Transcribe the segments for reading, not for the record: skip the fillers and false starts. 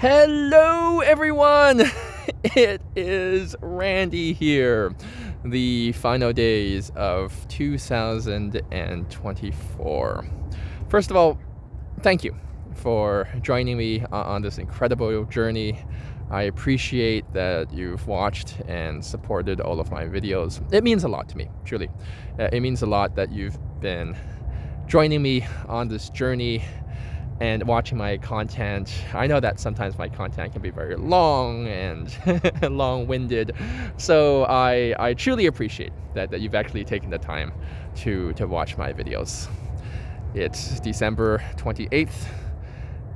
Hello, everyone! It is Randy here. The final days of 2024. First of all, thank you for joining me on this incredible journey. I appreciate that you've watched and supported all of my videos. It means a lot to me, truly. It means a lot that you've been joining me on this journey and watching my content. I know that sometimes my content can be very long and long-winded, so I truly appreciate that you've actually taken the time to watch my videos. It's December 28th,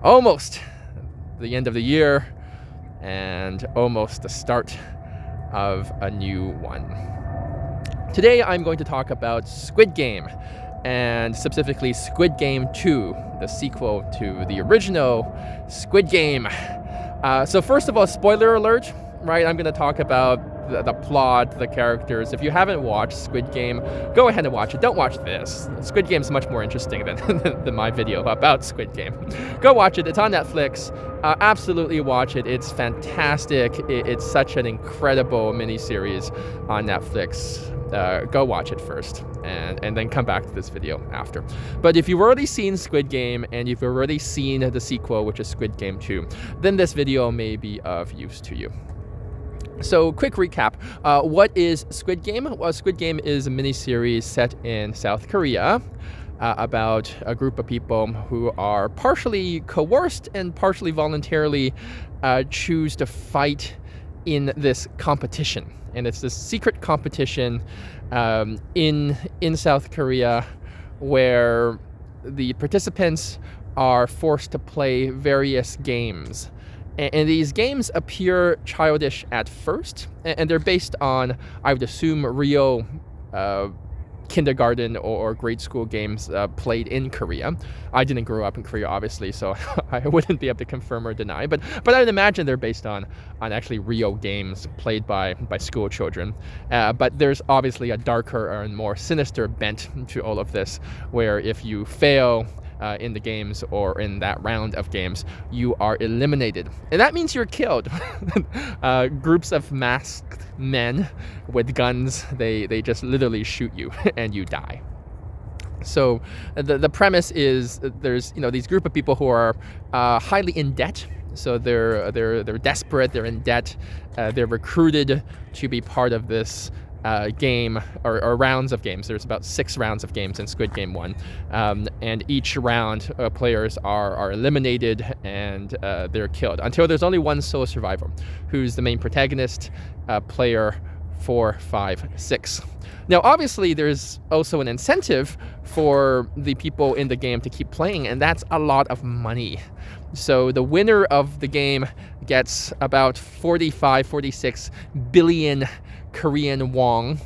almost the end of the year, and almost the start of a new one. Today I'm going to talk about Squid Game, and specifically Squid Game 2, the sequel to the original Squid Game. So first of all, spoiler alert, right? I'm going to talk about the plot, the characters. If you haven't watched Squid Game, go ahead and watch it. Don't watch this. Squid Game is much more interesting than my video about Squid Game. Go watch it. It's on Netflix. Absolutely watch it. It's fantastic. It's such an incredible miniseries on Netflix. Go watch it first and then come back to this video after. But if you've already seen Squid Game and you've already seen the sequel, which is Squid Game 2, then this video may be of use to you. So, quick recap. What is Squid Game? Well, Squid Game is a miniseries set in South Korea about a group of people who are partially coerced and partially voluntarily choose to in this competition. And it's this secret competition in South Korea where the participants are forced to play various games. And these games appear childish at first, and they're based on, I would assume, real kindergarten or grade school games played in Korea. I didn't grow up in Korea, obviously, so I wouldn't be able to confirm or deny. But I would imagine they're based on actually real games played by school children. But there's obviously a darker and more sinister bent to all of this, where if you fail in the games or in that round of games, you are eliminated. And that means you're killed. Groups of masked men with guns, they just literally shoot you and you die. So the premise is there's these group of people who are highly in debt. So they're desperate, they're in debt, they're recruited to be part of this game or rounds of games. There's about 6 rounds of games in Squid Game 1, and each round players are eliminated and they're killed until there's only one sole survivor, who's the main protagonist, player 4, 5, 6. Now, obviously, there's also an incentive for the people in the game to keep playing, and that's a lot of money. So the winner of the game gets about 46 billion Korean won.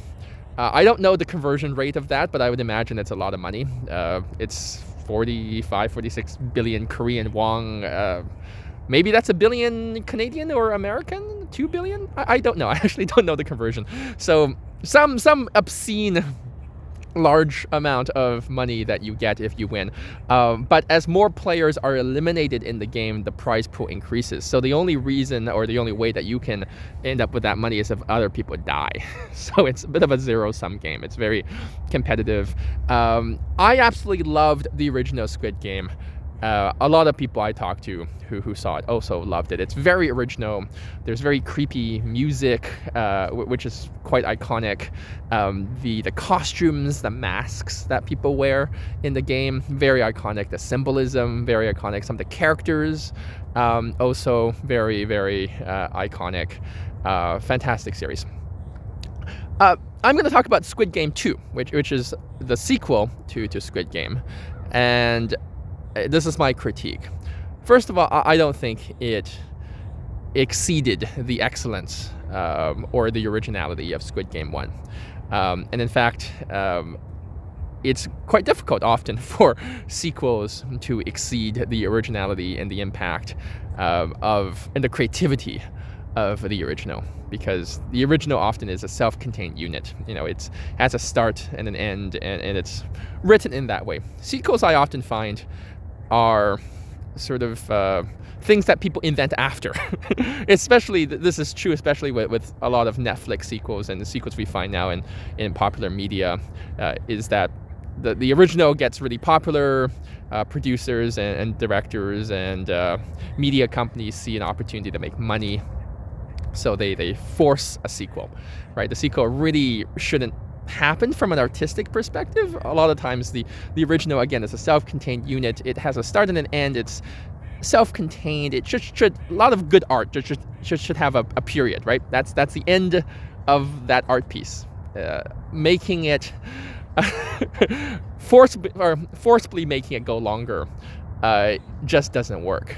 I don't know the conversion rate of that, but I would imagine it's a lot of money. It's 46 billion Korean won. Maybe that's a billion Canadian or American? 2 billion? I don't know. I actually don't know the conversion. So some obscene large amount of money that you get if you win. But as more players are eliminated in the game, the prize pool increases. So the only reason or the only way that you can end up with that money is if other people die. So it's a bit of a zero-sum game. It's very competitive. I absolutely loved the original Squid Game. A lot of people I talked to who saw it also loved it. It's very original. There's very creepy music, which is quite iconic. The costumes, the masks that people wear in the game, very iconic. The symbolism, very iconic. Some of the characters, also very, very iconic. Fantastic series. I'm going to talk about Squid Game 2, which is the sequel to Squid Game. And this is my critique. First of all, I don't think it exceeded the excellence or the originality of Squid Game 1. And in fact, it's quite difficult often for sequels to exceed the originality and the impact and the creativity of the original, because the original often is a self-contained unit. It has a start and an end, and it's written in that way. Sequels, I often find, are sort of things that people invent after. Especially, this is true especially with a lot of Netflix sequels and the sequels we find now in popular media, is that the original gets really popular, producers and directors and media companies see an opportunity to make money, so they force a sequel, right? The sequel really shouldn't happen from an artistic perspective. A lot of times the original, again, is a self-contained unit. It has a start and an end. It's self-contained. It should a lot of good art should have a period, right? That's the end of that art piece. Making it forcibly making it go longer just doesn't work.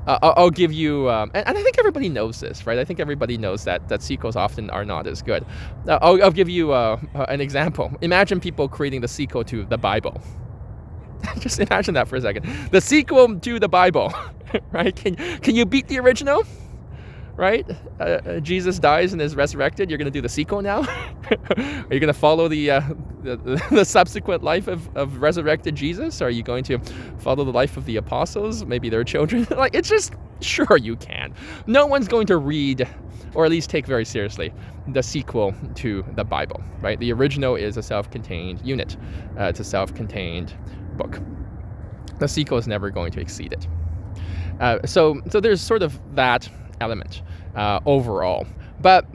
I'll give you, and I think everybody knows this, right? I think everybody knows that sequels often are not as good. I'll give you an example. Imagine people creating the sequel to the Bible. Just imagine that for a second. The sequel to the Bible, right? Can you beat the original? Right? Jesus dies and is resurrected. You're going to do the sequel now? Are you going to follow the subsequent life of resurrected Jesus? Or are you going to follow the life of the apostles, maybe their children? Like, it's just, sure you can. No one's going to read, or at least take very seriously, the sequel to the Bible, right? The original is a self-contained unit. It's a self-contained book. The sequel is never going to exceed it. So there's sort of that element overall, but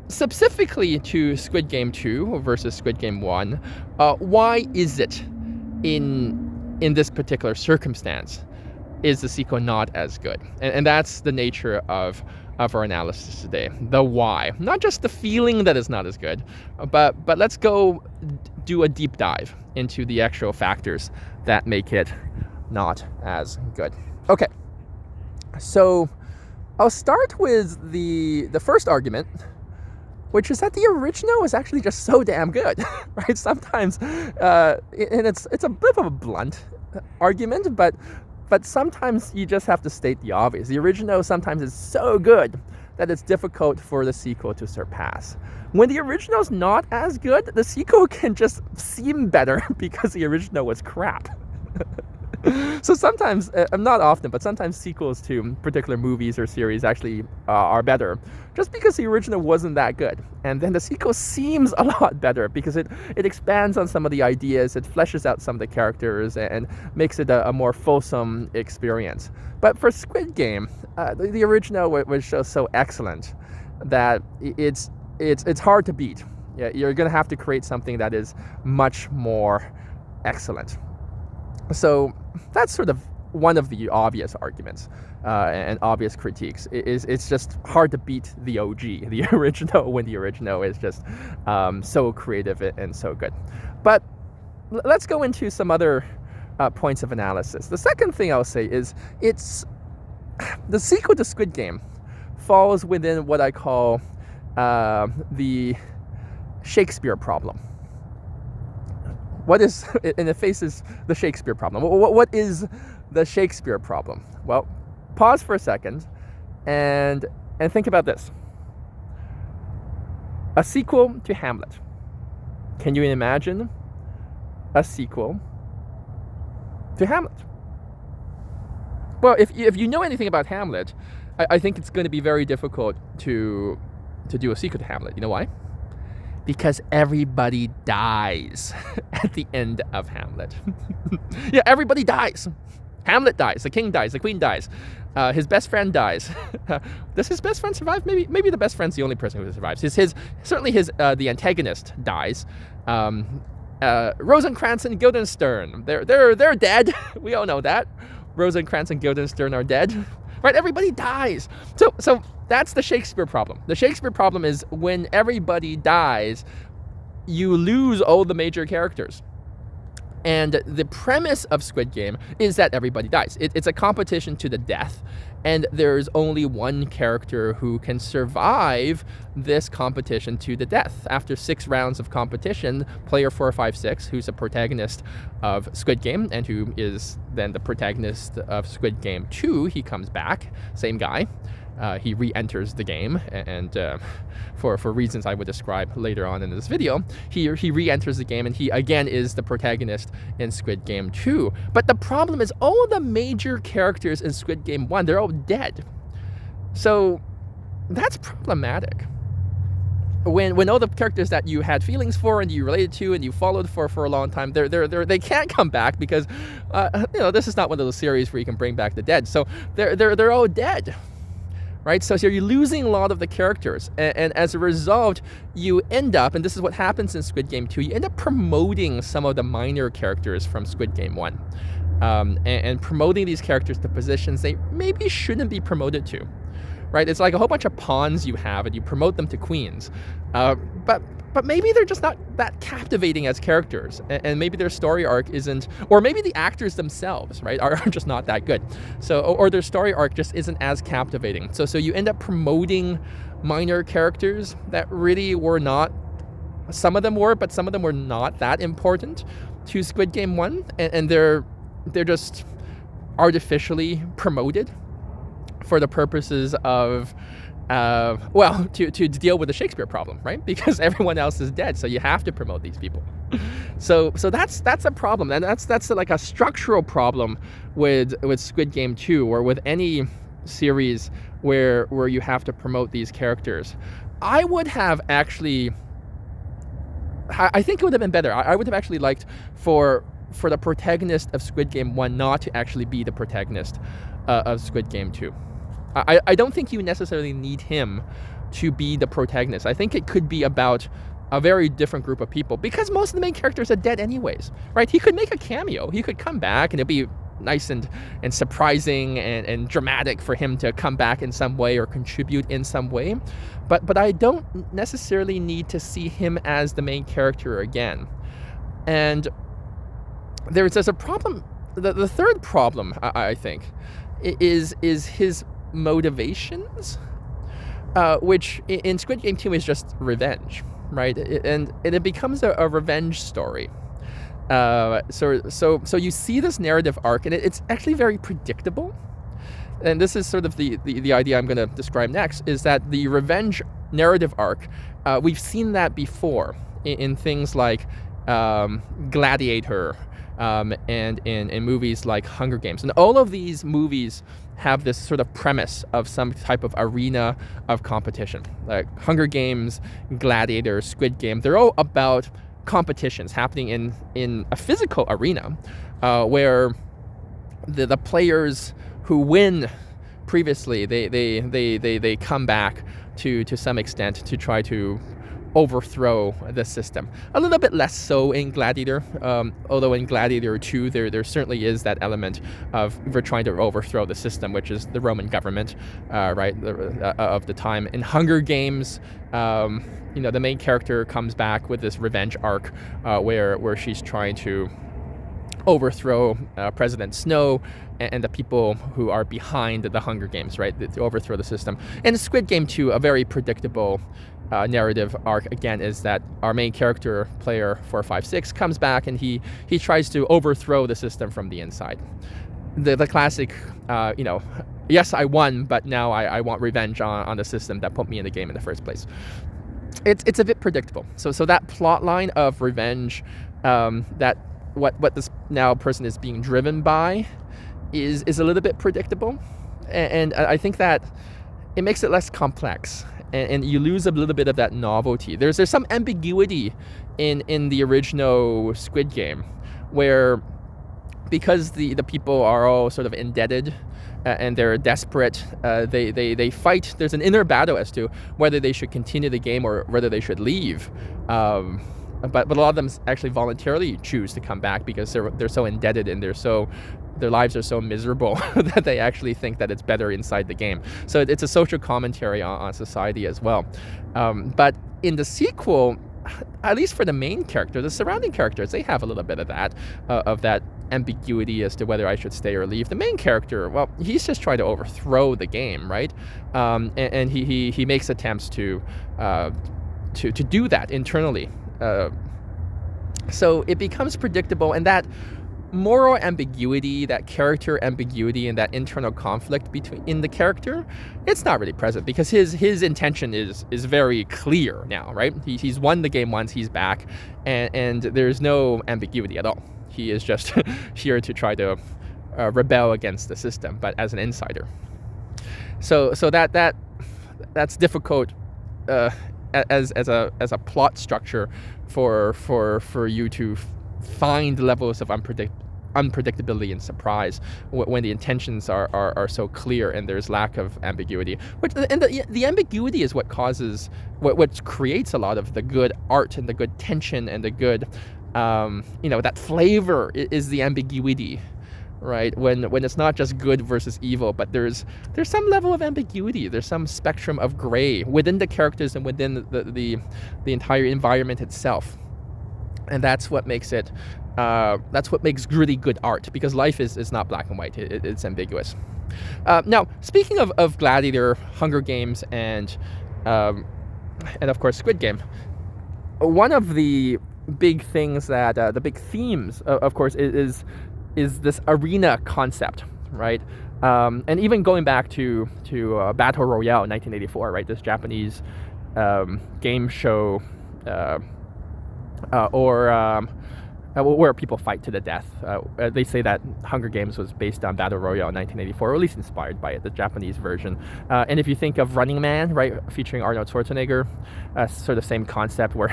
specifically to Squid Game 2 versus Squid Game 1, why is it in this particular circumstance is the sequel not as good? And that's the nature of our analysis today. The why, not just the feeling that it's not as good, but let's go do a deep dive into the actual factors that make it not as good. Okay, so I'll start with the first argument, which is that the original is actually just so damn good, right? Sometimes, and it's a bit of a blunt argument, but sometimes you just have to state the obvious. The original sometimes is so good that it's difficult for the sequel to surpass. When the original is not as good, the sequel can just seem better because the original was crap. So sometimes, not often, but sometimes sequels to particular movies or series actually are better just because the original wasn't that good. And then the sequel seems a lot better because it expands on some of the ideas, it fleshes out some of the characters, and makes it a more fulsome experience. But for Squid Game, the original was just so excellent that it's hard to beat. Yeah, you're going to have to create something that is much more excellent. So that's sort of one of the obvious arguments and obvious critiques. It's just hard to beat the OG, the original, when the original is just so creative and so good. But let's go into some other points of analysis. The second thing I'll say is the sequel to Squid Game falls within what I call the Shakespeare problem. What is, and it faces the Shakespeare problem. What is the Shakespeare problem? Well, pause for a second and think about this. A sequel to Hamlet. Can you imagine a sequel to Hamlet? Well, if you know anything about Hamlet, I think it's going to be very difficult to do a sequel to Hamlet. You know why? Because everybody dies at the end of Hamlet. Yeah, everybody dies. Hamlet dies, the king dies, the queen dies, his best friend dies. Does his best friend survive? Maybe the best friend's the only person who survives. Certainly the antagonist dies. Rosencrantz and Guildenstern, they're dead. We all know that. Rosencrantz and Guildenstern are dead. Right? Everybody dies. So that's the Shakespeare problem. The Shakespeare problem is when everybody dies, you lose all the major characters. And the premise of Squid Game is that everybody dies. It's a competition to the death, and there's only one character who can survive this competition to the death. After 6 rounds of competition, player 456, who's a protagonist of Squid Game and who is then the protagonist of Squid Game 2, he comes back, same guy, he re-enters the game, and for reasons I would describe later on in this video, he re-enters the game, and he again is the protagonist in Squid Game 2. But the problem is all of the major characters in Squid Game 1, they're all dead. So that's problematic. When all the characters that you had feelings for and you related to and you followed for a long time, they can't come back because this is not one of those series where you can bring back the dead. So they're all dead, right? So you're losing a lot of the characters, and as a result, you end up, and this is what happens in Squid Game 2, you end up promoting some of the minor characters from Squid Game 1, and promoting these characters to positions they maybe shouldn't be promoted to. Right, it's like a whole bunch of pawns you have, and you promote them to queens, but maybe they're just not that captivating as characters, and maybe their story arc isn't, or maybe the actors themselves, right, are just not that good. So, or their story arc just isn't as captivating. So you end up promoting minor characters that really were not. Some of them were, but some of them were not that important to Squid Game 1, and they're just artificially promoted for the purposes of, to deal with the Shakespeare problem, right? Because everyone else is dead, so you have to promote these people. So that's a problem, and that's like a structural problem with Squid Game 2, or with any series where you have to promote these characters. I would have actually, I think it would have been better. I would have actually liked for the protagonist of Squid Game 1 not to actually be the protagonist of Squid Game 2. I don't think you necessarily need him to be the protagonist. I think it could be about a very different group of people, because most of the main characters are dead anyways, right? He could make a cameo. He could come back, and it'd be nice and surprising and dramatic for him to come back in some way or contribute in some way. But I don't necessarily need to see him as the main character again. And there's a problem. The third problem, I think, is his motivations, which in Squid Game 2 is just revenge, right? And it becomes a revenge story. So you see this narrative arc, and it's actually very predictable. And this is sort of the idea I'm going to describe next, is that the revenge narrative arc, we've seen that before in things like Gladiator, and in movies like Hunger Games. And all of these movies have this sort of premise of some type of arena of competition. Like Hunger Games, Gladiator, Squid Game, they're all about competitions happening in a physical arena, where the players who win previously, they come back to some extent to try to overthrow the system. A little bit less so in Gladiator, although in Gladiator 2 there certainly is that element of we're trying to overthrow the system, which is the Roman government, right, of the time. In Hunger Games, the main character comes back with this revenge arc, where she's trying to overthrow President Snow and the people who are behind the Hunger Games, right, to overthrow the system. And Squid Game 2, a very predictable narrative arc again, is that our main character, player 456, comes back and he tries to overthrow the system from the inside. The classic, yes, I won, but now I want revenge on the system that put me in the game in the first place. It's a bit predictable. So that plot line of revenge, that what this now person is being driven by, is a little bit predictable, and I think that it makes it less complex. And you lose a little bit of that novelty. There's some ambiguity in the original Squid Game, where because the people are all sort of indebted and they're desperate, they fight. There's an inner battle as to whether they should continue the game or whether they should leave. But a lot of them actually voluntarily choose to come back because they're so indebted and their lives are so miserable that they actually think that it's better inside the game. So it's a social commentary on society as well. But in the sequel, at least for the main character, the surrounding characters, they have a little bit of that ambiguity as to whether I should stay or leave. The main character, well, he's just trying to overthrow the game, right? And he makes attempts to do that internally. So it becomes predictable, and that moral ambiguity, that character ambiguity, and that internal conflict in the character, it's not really present because his intention is very clear now, right? He's won the game once, he's back, and there's no ambiguity at all. He is just here to try to rebel against the system, but as an insider. So that's difficult as a plot structure for you to find levels of unpredictability and surprise when the intentions are so clear and there's lack of ambiguity. And the ambiguity is what causes what creates a lot of the good art and the good tension and the good that flavor is the ambiguity, right? When it's not just good versus evil, but there's some level of ambiguity. There's some spectrum of gray within the characters and within the entire environment itself. And that's what makes it. That's what makes really good art, because life is not black and white. It's ambiguous. Now, speaking of Gladiator, Hunger Games, and of course Squid Game, one of the big things that the big themes, of course, is this arena concept, right? And even going back to Battle Royale in 1984, right? This Japanese game show, where people fight to the death. They say that Hunger Games was based on Battle Royale in 1984, or at least inspired by it, the Japanese version. And if you think of Running Man, right, featuring Arnold Schwarzenegger, sort of same concept where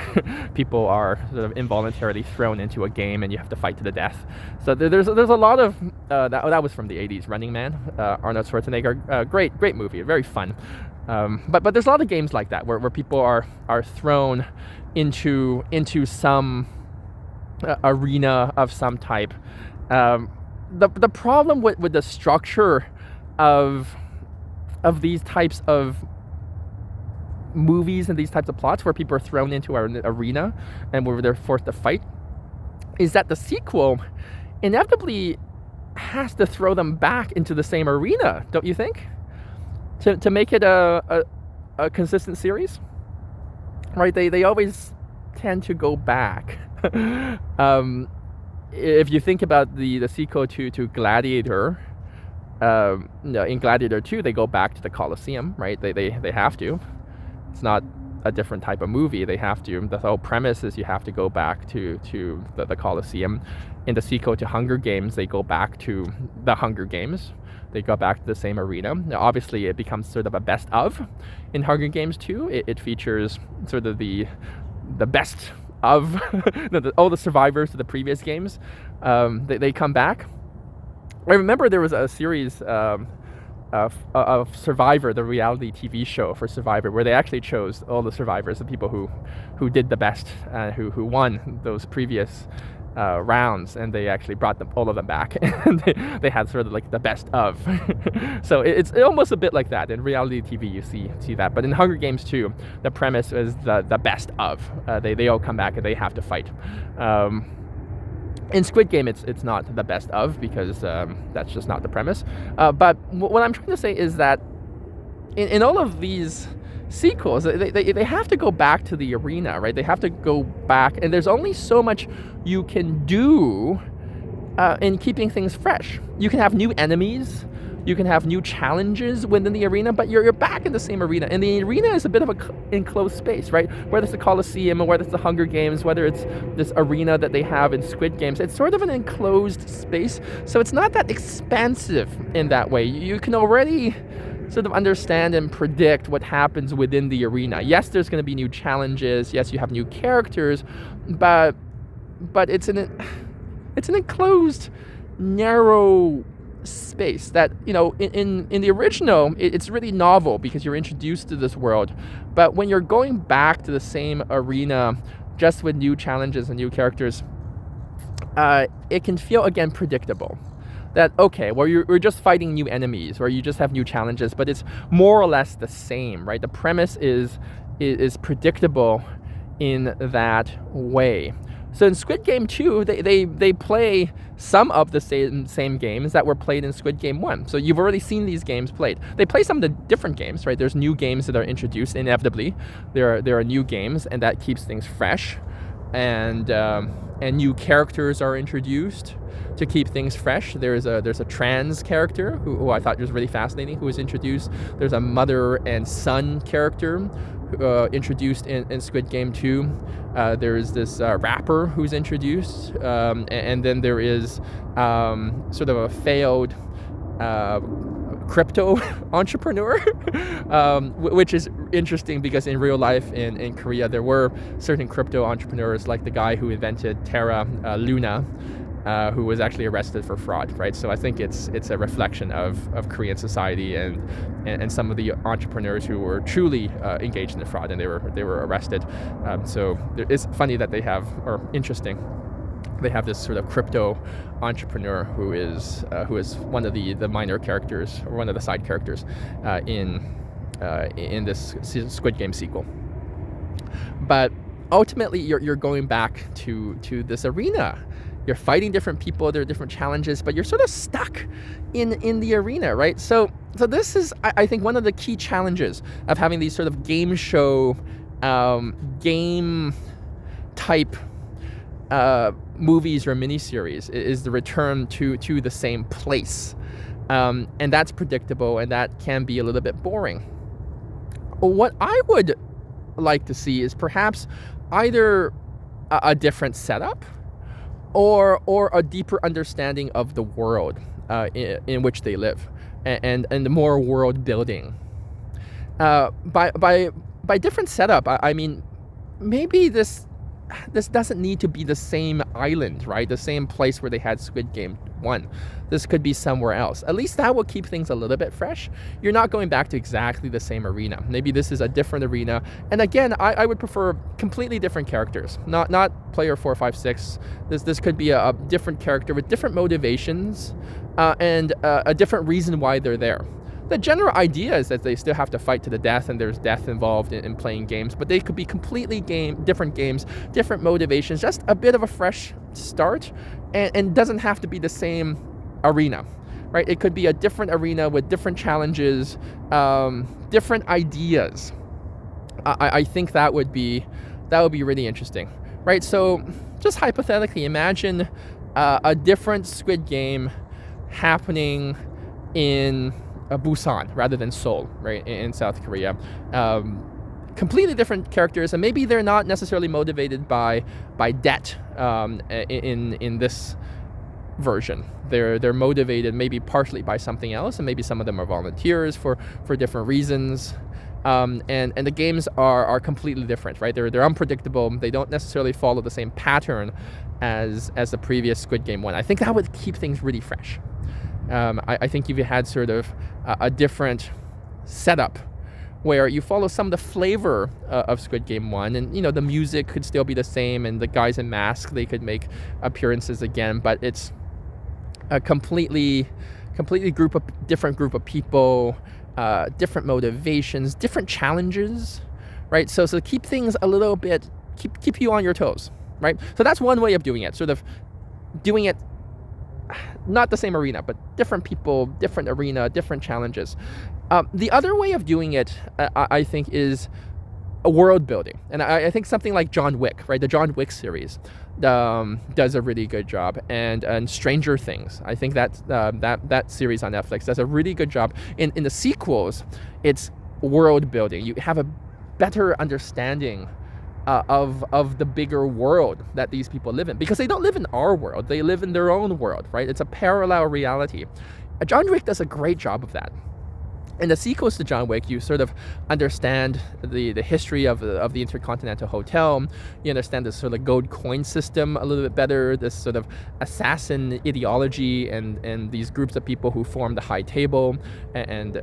people are sort of involuntarily thrown into a game and you have to fight to the death. So there's a lot of that was from the 80s. Running Man, Arnold Schwarzenegger, great movie, very fun. But there's a lot of games like that where people are thrown into some arena of some type. The problem with the structure of these types of movies and these types of plots where people are thrown into an arena and where they're forced to fight is that the sequel inevitably has to throw them back into the same arena, don't you think? To make it a consistent series, right? They always tend to go back. If you think about the sequel to Gladiator, in Gladiator 2, they go back to the Colosseum, right? They have to. It's not a different type of movie. They have to. The whole premise is you have to go back to the Colosseum. In the sequel to Hunger Games, they go back to the Hunger Games. They go back to the same arena. Now, obviously, it becomes sort of a best of. In Hunger Games 2, it features sort of the best of all the survivors of the previous games. They come back. I remember there was a series of Survivor, the reality TV show for Survivor, where they actually chose all the survivors, the people who did the best, who won those previous rounds, and they actually brought all of them back, and they had sort of like the best of. So it's almost a bit like that. In reality TV, you see that. But in Hunger Games 2, the premise is the best of. They all come back and they have to fight. In Squid Game, it's not the best of, because that's just not the premise. But what I'm trying to say is that in all of these sequels, they have to go back to the arena, right? They have to go back, and there's only so much you can do in keeping things fresh. You can have new enemies, you can have new challenges within the arena, but you're back in the same arena. And the arena is a bit of a enclosed space, right? Whether it's the Colosseum or whether it's the Hunger Games, whether it's this arena that they have in Squid Games, it's sort of an enclosed space. So it's not that expansive in that way. You can already sort of understand and predict what happens within the arena. Yes, there's going to be new challenges. Yes, you have new characters, but it's an enclosed, narrow space that, in the original, it's really novel because you're introduced to this world. But when you're going back to the same arena just with new challenges and new characters, it can feel, again, predictable. That, okay, well, you're just fighting new enemies, or you just have new challenges, but it's more or less the same, right? The premise is predictable in that way. So in Squid Game 2, they play some of the same games that were played in Squid Game 1. So you've already seen these games played. They play some of the different games, right? There's new games that are introduced inevitably. There are new games, and that keeps things fresh. And and new characters are introduced to keep things fresh. There's a trans character who I thought was really fascinating, who was introduced. There's a mother and son character introduced in Squid Game 2. There's this rapper who's introduced, and then there is sort of a failed crypto entrepreneur, which is interesting because in real life in Korea there were certain crypto entrepreneurs, like the guy who invented Terra Luna, who was actually arrested for fraud, right? So I think it's a reflection of Korean society and some of the entrepreneurs who were truly engaged in the fraud, and they were arrested. So it's funny that they have, or interesting, they have this sort of crypto entrepreneur who is one of the minor characters, or one of the side characters in this Squid Game sequel. But ultimately, you're going back to this arena. You're fighting different people. There are different challenges, but you're sort of stuck in the arena, right? So this is, I think, one of the key challenges of having these sort of game show, game type movies or miniseries is the return to the same place, and that's predictable, and that can be a little bit boring. What I would like to see is perhaps either a different setup or a deeper understanding of the world in which they live, and more world building. By different setup, I mean maybe this doesn't need to be the same island, right? The same place where they had Squid Game 1. This could be somewhere else. At least that will keep things a little bit fresh. You're not going back to exactly the same arena. Maybe this is a different arena. And again, I would prefer completely different characters, not player 4, 5, 6. This could be a different character with different motivations and a different reason why they're there. The general idea is that they still have to fight to the death, and there's death involved in playing games, but they could be completely different games, different motivations, just a bit of a fresh start, and doesn't have to be the same arena, right? It could be a different arena with different challenges, different ideas. I think that would be really interesting, right? So just hypothetically, imagine a different Squid Game happening in Busan rather than Seoul, right, in South Korea. Completely different characters, and maybe they're not necessarily motivated by debt in this version. They're motivated maybe partially by something else, and maybe some of them are volunteers for different reasons. And the games are completely different, right? They're unpredictable. They don't necessarily follow the same pattern as the previous Squid Game 1. I think that would keep things really fresh. I think if you had sort of a different setup where you follow some of the flavor of Squid Game 1, and the music could still be the same, and the guys in masks, they could make appearances again, but it's a completely different group of people, different motivations, different challenges, right? So keep things a little bit, keep you on your toes, right? So that's one way of doing it, sort of doing it not the same arena, but different people, different arena, different challenges. The other way of doing it, I think, is a world building. And I think something like John Wick, right? The John Wick series does a really good job. And Stranger Things, I think that series on Netflix does a really good job. In the sequels, it's world building. You have a better understanding of the bigger world that these people live in, because they don't live in our world, they live in their own world, right? It's a parallel reality. John Wick does a great job of that. In the sequels to John Wick, you sort of understand the history of the Intercontinental Hotel. You understand this sort of gold coin system a little bit better, this sort of assassin ideology, and these groups of people who form the High Table, and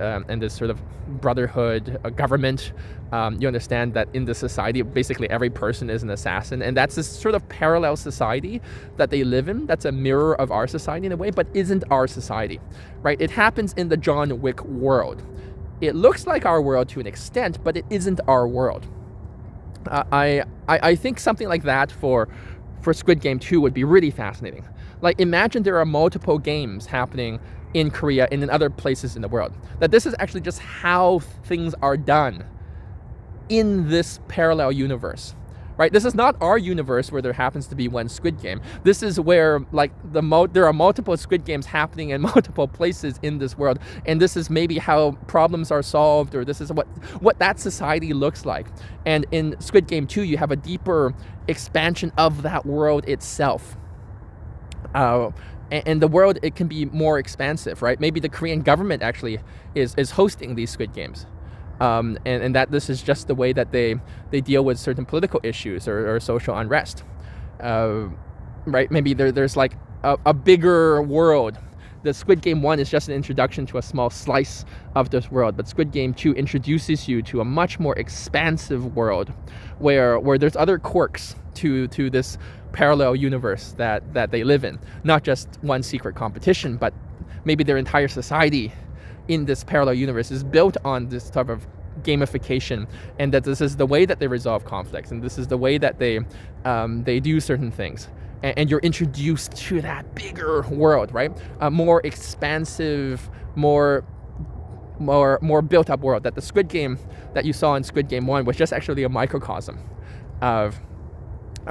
this sort of brotherhood government. You understand that in the society, basically every person is an assassin, and that's this sort of parallel society that they live in. That's a mirror of our society in a way, but isn't our society, right? It happens in the John Wick world. It looks like our world to an extent, but it isn't our world. I think something like that for Squid Game 2 would be really fascinating. Like, imagine there are multiple games happening in Korea and in other places in the world. That this is actually just how things are done in this parallel universe, right? This is not our universe where there happens to be one Squid Game. This is where like there are multiple Squid Games happening in multiple places in this world, and this is maybe how problems are solved, or this is what that society looks like. And in Squid Game 2, you have a deeper expansion of that world itself. And the world, it can be more expansive, right? Maybe the Korean government actually is hosting these Squid Games. And that this is just the way that they deal with certain political issues or social unrest, right? Maybe there's like a bigger world. The Squid Game 1 is just an introduction to a small slice of this world, but Squid Game 2 introduces you to a much more expansive world where there's other quirks to this parallel universe that they live in. Not just one secret competition, but maybe their entire society in this parallel universe is built on this type of gamification, and that this is the way that they resolve conflicts, and this is the way that they do certain things. And you're introduced to that bigger world, right? A more expansive, more built up world. That the Squid Game that you saw in Squid Game 1 was just actually a microcosm of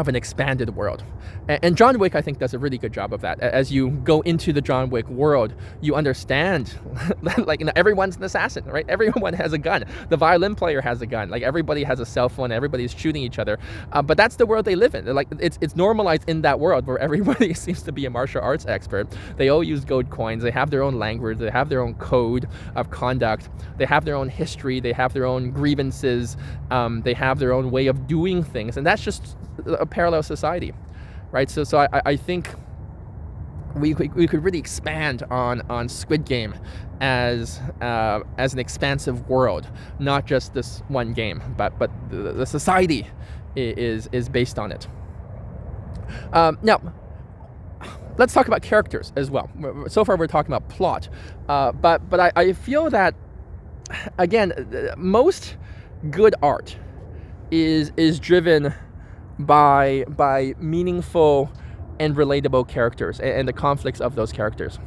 an expanded world. And John Wick, I think, does a really good job of that. As you go into the John Wick world, you understand, like, everyone's an assassin, right? Everyone has a gun. The violin player has a gun. Like, everybody has a cell phone. Everybody's shooting each other. But that's the world they live in. Like, it's normalized in that world where everybody seems to be a martial arts expert. They all use gold coins. They have their own language. They have their own code of conduct. They have their own history. They have their own grievances. They have their own way of doing things. And that's just a parallel society, right? So I think we could really expand on Squid Game as an expansive world, not just this one game, but the society is based on it. Now, let's talk about characters as well. So far, we're talking about plot, but I feel that, again, most good art is driven by meaningful and relatable characters and the conflicts of those characters.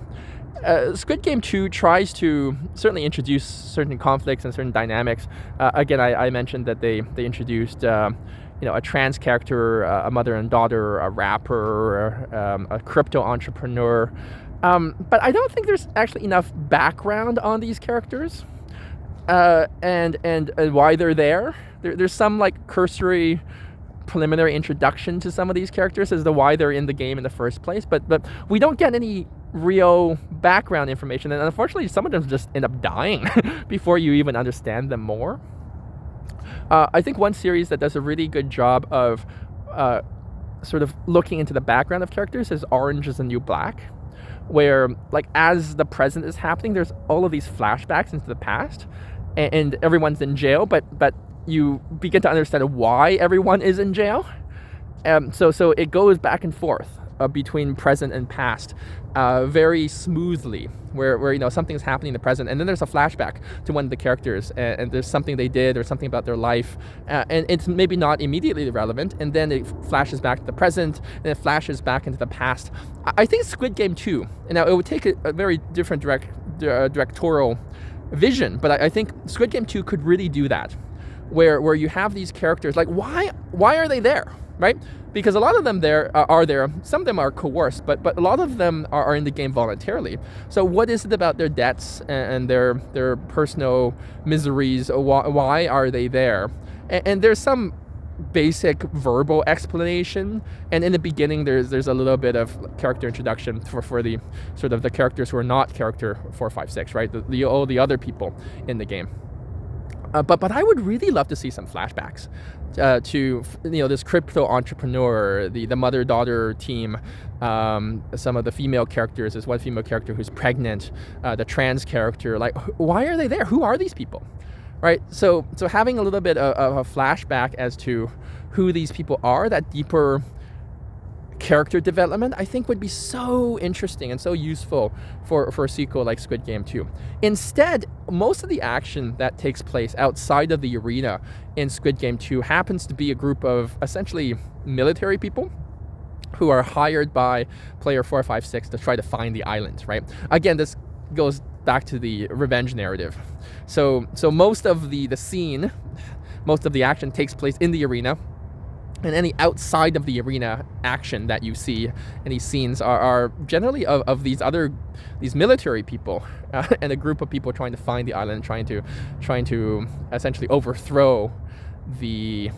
Squid Game 2 tries to certainly introduce certain conflicts and certain dynamics. Again, I mentioned that they introduced a trans character, a mother and daughter, a rapper, a crypto entrepreneur. But I don't think there's actually enough background on these characters and why they're there. There's some like cursory preliminary introduction to some of these characters as to why they're in the game in the first place, but we don't get any real background information, and unfortunately some of them just end up dying before you even understand them more. I think one series that does a really good job of sort of looking into the background of characters is Orange is the New Black, where like as the present is happening, there's all of these flashbacks into the past, and everyone's in jail, but you begin to understand why everyone is in jail. So it goes back and forth between present and past very smoothly, where something's happening in the present, and then there's a flashback to one of the characters, and there's something they did or something about their life, and it's maybe not immediately relevant, and then it flashes back to the present, and it flashes back into the past. I think Squid Game 2, and now it would take a very different directorial vision, but I think Squid Game 2 could really do that. Where you have these characters, like why are they there, right? Because a lot of them are there. Some of them are coerced, but a lot of them are in the game voluntarily. So what is it about their debts and their personal miseries? Why are they there? And there's some basic verbal explanation, and in the beginning there's a little bit of character introduction for the sort of the characters who are not character 4, 5, 6, right? All the other people in the game. But I would really love to see some flashbacks to this crypto entrepreneur, the mother-daughter team, some of the female characters. There's one female character who's pregnant, the trans character. Like, why are they there? Who are these people, right? So having a little bit of a flashback as to who these people are, that deeper character development, I think would be so interesting and so useful for a sequel like Squid Game 2. Instead, most of the action that takes place outside of the arena in Squid Game 2 happens to be a group of essentially military people who are hired by player 4, 5, 6 to try to find the island, right? Again, this goes back to the revenge narrative. So most of the scene, most of the action takes place in the arena. and any outside of the arena action that you see, any scenes are generally of these military people and a group of people trying to find the island, trying to essentially overthrow the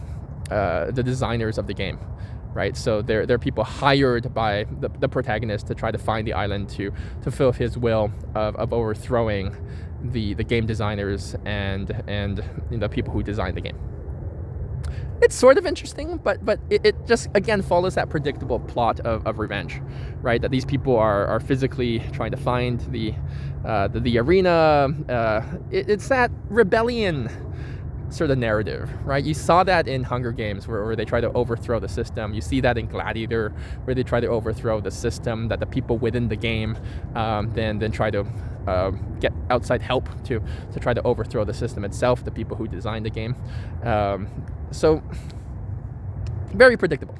designers of the game, right? So they're people hired by the protagonist to try to find the island to fulfill his will of overthrowing the game designers and the people who designed the game. It's sort of interesting, but it just, again, follows that predictable plot of revenge, right? That these people are physically trying to find the arena. It's that rebellion sort of narrative, right? You saw that in Hunger Games where they try to overthrow the system. You see that in Gladiator where they try to overthrow the system, that the people within the game then try to get outside help to try to overthrow the system itself, the people who designed the game. So very predictable.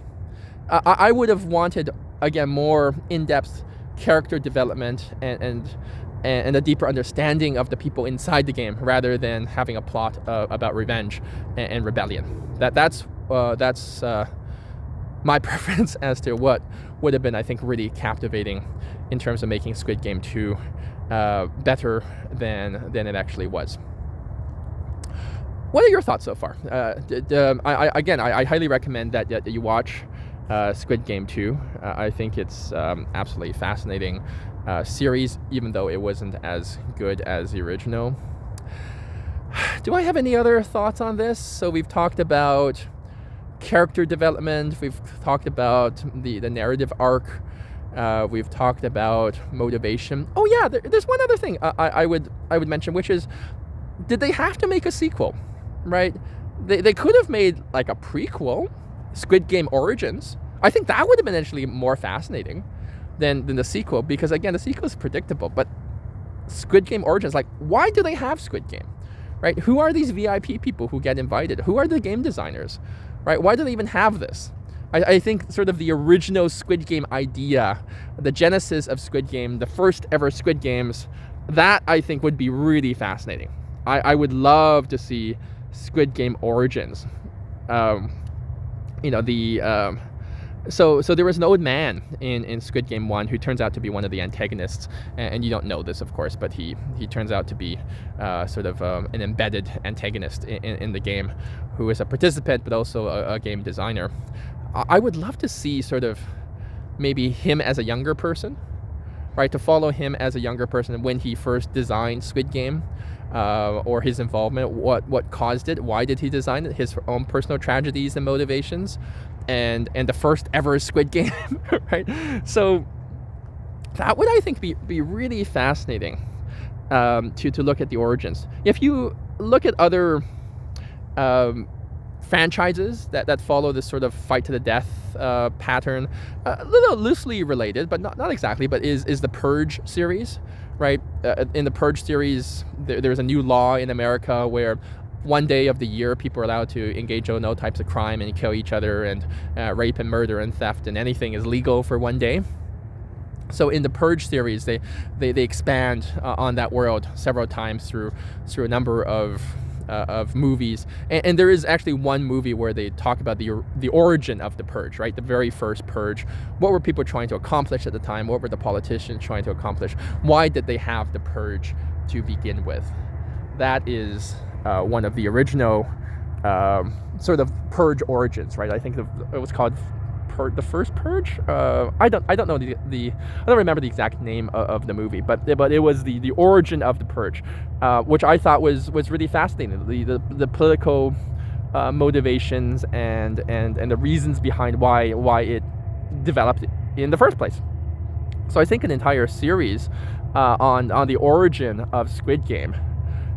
I would have wanted, again, more in-depth character development and a deeper understanding of the people inside the game, rather than having a plot about revenge and rebellion. That's my preference as to what would have been, I think, really captivating in terms of making Squid Game 2 better than it actually was. What are your thoughts so far? I highly recommend that you watch Squid Game 2. I think it's absolutely fascinating series, even though it wasn't as good as the original. Do I have any other thoughts on this? So we've talked about character development. We've talked about the narrative arc. We've talked about motivation. Oh yeah, there's one other thing I would mention, which is, did they have to make a sequel? Right? They could have made like a prequel, Squid Game Origins. I think that would have been actually more fascinating than the sequel, because again, the sequel is predictable. But Squid Game Origins, like, why do they have Squid Game? Right? Who are these VIP people who get invited? Who are the game designers? Right? Why do they even have this? I think sort of the original Squid Game idea, the genesis of Squid Game, the first ever Squid Games, that I think would be really fascinating. I would love to see Squid Game Origins. So there was an old man in Squid Game 1 who turns out to be one of the antagonists, and you don't know this, of course, but he turns out to be sort of an embedded antagonist in the game, who is a participant but also a game designer. I would love to see sort of maybe him as a younger person, right? To follow him as a younger person when he first designed Squid Game, or his involvement, what caused it, why did he design it, his own personal tragedies and motivations, and the first ever Squid Game, right? So that would, I think, be really fascinating to look at the origins. If you look at other franchises that follow this sort of fight to the death pattern, a little loosely related, but not exactly, but is the Purge series, right? In the Purge series, there's a new law in America where one day of the year people are allowed to engage in all types of crime and kill each other, and rape and murder and theft, and anything is legal for one day. So in the Purge series, they expand on that world several times through a number of movies, and there is actually one movie where they talk about the origin of the Purge, right? The very first Purge. What were people trying to accomplish at the time? What were the politicians trying to accomplish? Why did they have the Purge to begin with? That is one of the original sort of Purge origins, right? I think it was called the first Purge. I don't know I don't remember the exact name of the movie, but it was the origin of the Purge, which I thought was really fascinating. The political motivations and the reasons behind why it developed in the first place. So I think an entire series on the origin of Squid Game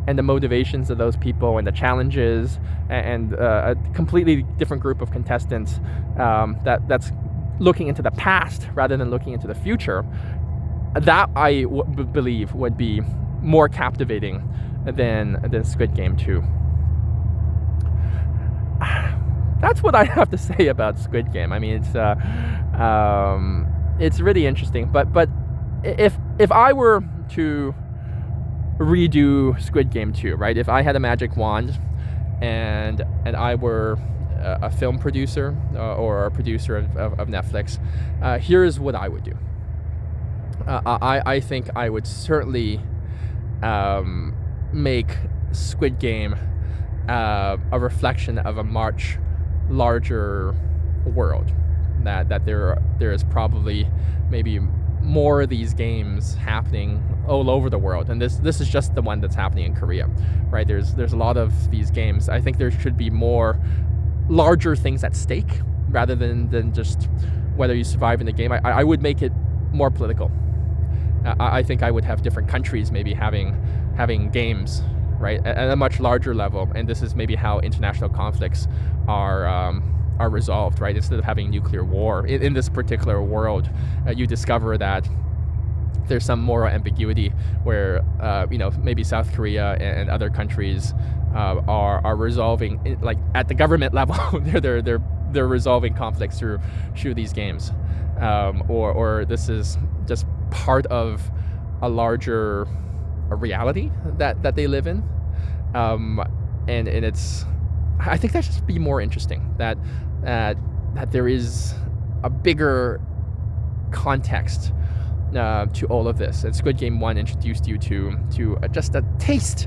and the motivations of those people and the challenges and a completely different group of contestants that's looking into the past rather than looking into the future, that I believe would be more captivating than Squid Game 2. That's what I have to say about Squid Game. I mean, it's really interesting. But if I were to redo Squid Game 2, right? If I had a magic wand and I were a film producer or a producer of Netflix, here is what I would do. I think I would certainly make Squid Game a reflection of a much larger world. That there is probably maybe more of these games happening all over the world, and this is just the one that's happening in Korea, right? There's a lot of these games. I think there should be more larger things at stake rather than just whether you survive in the game. I would make it more political. I think I would have different countries maybe having games, right, at a much larger level, and this is maybe how international conflicts are resolved, right? Instead of having nuclear war in this particular world, you discover that there's some moral ambiguity where maybe South Korea and other countries are resolving, like at the government level, they're resolving conflicts through these games, or this is just part of a larger reality that they live in, and it's, I think that should be more interesting, that there is a bigger context to all of this. And Squid Game 1 introduced you to just a taste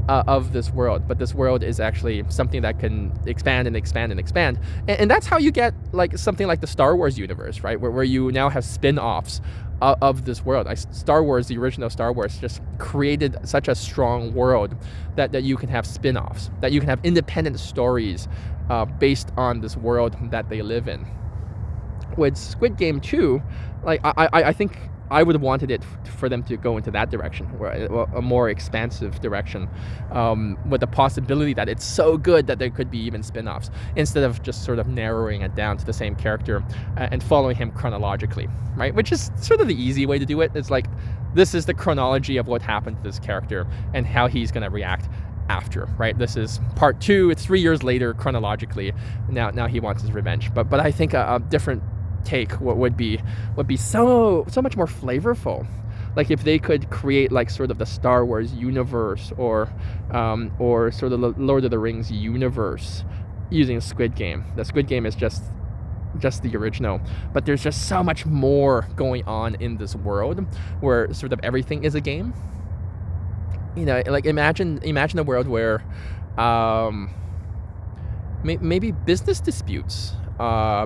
of this world, but this world is actually something that can expand and expand and expand, and that's how you get like something like the Star Wars universe, right, where you now have spin-offs of this world. Star Wars, the original Star Wars, just created such a strong world that you can have spin-offs, that you can have independent stories based on this world that they live in. With Squid Game 2, like I think I would have wanted it for them to go into that direction, or a more expansive direction, with the possibility that it's so good that there could be even spin-offs, instead of just sort of narrowing it down to the same character and following him chronologically, right? Which is sort of the easy way to do it. It's like, this is the chronology of what happened to this character and how he's going to react after, right? This is part 2. It's 3 years later chronologically. Now he wants his revenge. But I think a different take would be so much more flavorful. Like if they could create like sort of the Star Wars universe, or sort of the Lord of the Rings universe using Squid Game. The Squid Game is just the original, but there's just so much more going on in this world where sort of everything is a game. Like imagine a world where maybe business disputes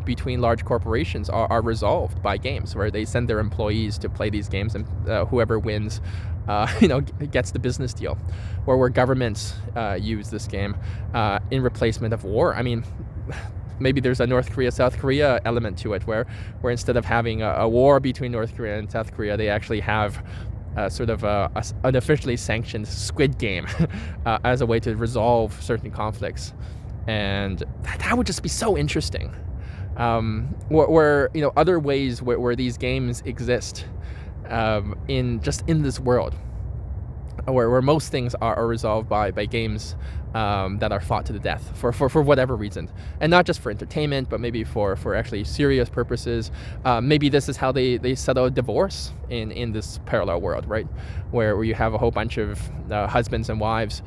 between large corporations are resolved by games, where they send their employees to play these games, and whoever wins gets the business deal. Or where governments use this game in replacement of war. I mean, maybe there's a North Korea, South Korea element to it, where instead of having a war between North Korea and South Korea, they actually have sort of an officially sanctioned Squid Game as a way to resolve certain conflicts. And that would just be so interesting. Where other ways where these games exist in this world, where most things are resolved by games that are fought to the death for whatever reason, and not just for entertainment, but maybe for actually serious purposes. Maybe this is how they settle divorce in this parallel world, right, where you have a whole bunch of husbands and wives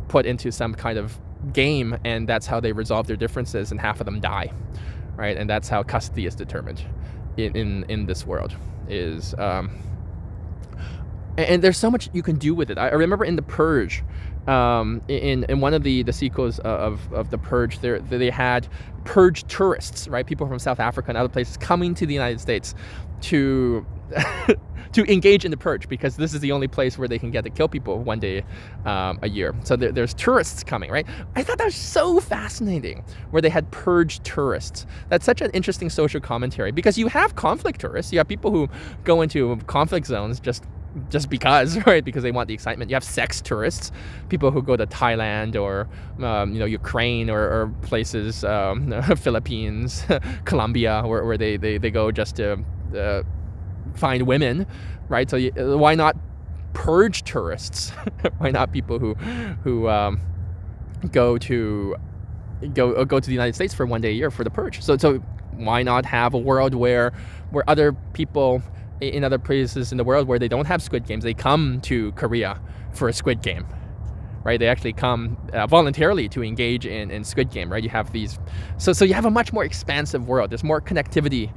put into some kind of game, and that's how they resolve their differences, and half of them die, right? And that's how custody is determined in this world. Is and there's so much you can do with it. I remember in The Purge, in one of the sequels of The Purge, they had purge tourists, right? People from South Africa and other places coming to the United States to to engage in the purge, because this is the only place where they can get to kill people one day a year. So there's tourists coming, right? I thought that was so fascinating, where they had purge tourists. That's such an interesting social commentary, because you have conflict tourists. You have people who go into conflict zones just because, right? Because they want the excitement. You have sex tourists, people who go to Thailand or Ukraine or places, Philippines, Colombia, where they go just to find women, right? So why not purge tourists? Why not people who go to the United States for one day a year for the purge? So why not have a world where other people in other places in the world where they don't have Squid Games, they come to Korea for a Squid Game, right? They actually come voluntarily to engage in Squid Game, right? You have these, so you have a much more expansive world. There's more connectivity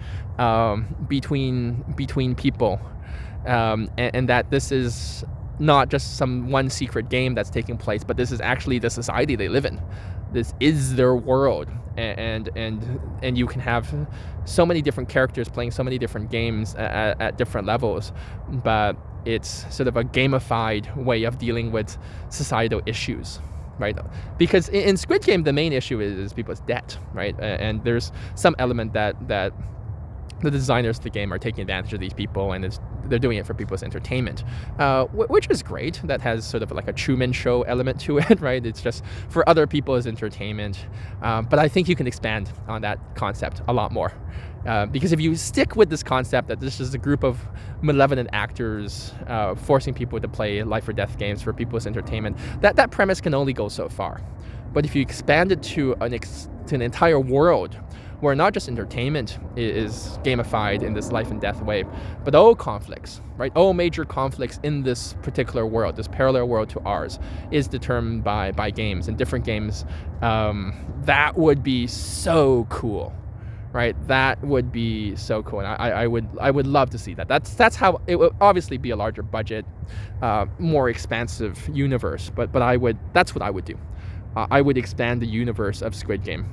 between people, and that this is not just some one secret game that's taking place, but this is actually the society they live in. This is their world, and you can have so many different characters playing so many different games at different levels, but it's sort of a gamified way of dealing with societal issues, right? Because in Squid Game, the main issue is people's debt, right? And there's some element that the designers of the game are taking advantage of these people, and they're doing it for people's entertainment, which is great. That has sort of like a Truman Show element to it, right? It's just for other people's entertainment. But I think you can expand on that concept a lot more. Because if you stick with this concept that this is a group of malevolent actors forcing people to play life or death games for people's entertainment, that premise can only go so far. But if you expand it to an entire world where not just entertainment is gamified in this life and death way, but all conflicts, right? All major conflicts in this particular world, this parallel world to ours, is determined by games and different games. That would be so cool, right? That would be so cool, and I would love to see that. That's how it would obviously be a larger budget, more expansive universe. But that's what I would do. I would expand the universe of Squid Game.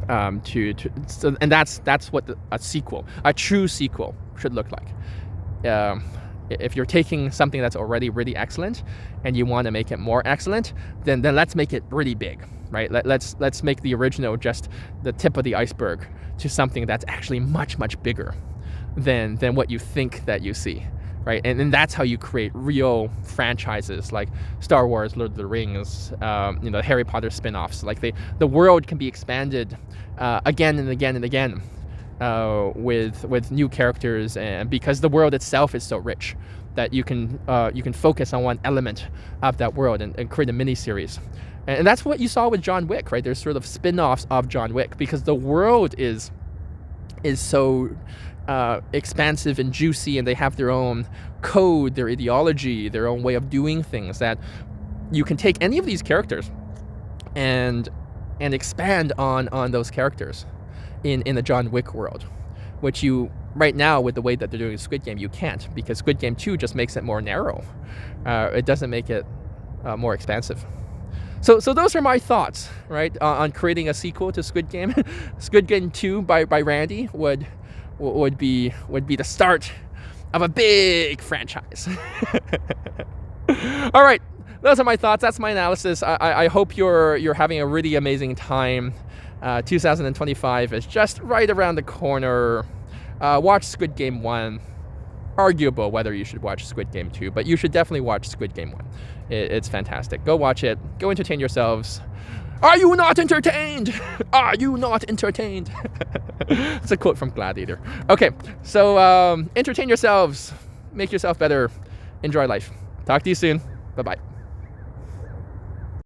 And that's what a true sequel should look like. If you're taking something that's already really excellent and you want to make it more excellent, then let's make it really big, right? Let's make the original just the tip of the iceberg to something that's actually much bigger than what you think that you see. Right, and that's how you create real franchises like Star Wars, Lord of the Rings, the Harry Potter spin-offs. Like the world can be expanded again and again and again with new characters, and because the world itself is so rich that you can focus on one element of that world and create a mini-series. And that's what you saw with John Wick, right? There's sort of spin-offs of John Wick because the world is so expansive and juicy, and they have their own code, their ideology, their own way of doing things, that you can take any of these characters and expand on those characters in the John Wick world, which you right now with the way that they're doing Squid Game, you can't, because Squid Game 2 just makes it more narrow. It doesn't make it more expansive. So those are my thoughts, right, on creating a sequel to Squid Game. Squid Game 2 by Randy would be the start of a big franchise. All right, those are my thoughts. That's my analysis. I hope you're having a really amazing time. 2025 is just right around the corner. Watch Squid Game 1. Arguable whether you should watch Squid Game 2, but you should definitely watch Squid Game 1. It's fantastic. Go watch it. Go entertain yourselves. Are you not entertained? Are you not entertained? It's a quote from Gladiator. Okay, so entertain yourselves. Make yourself better. Enjoy life. Talk to you soon. Bye-bye.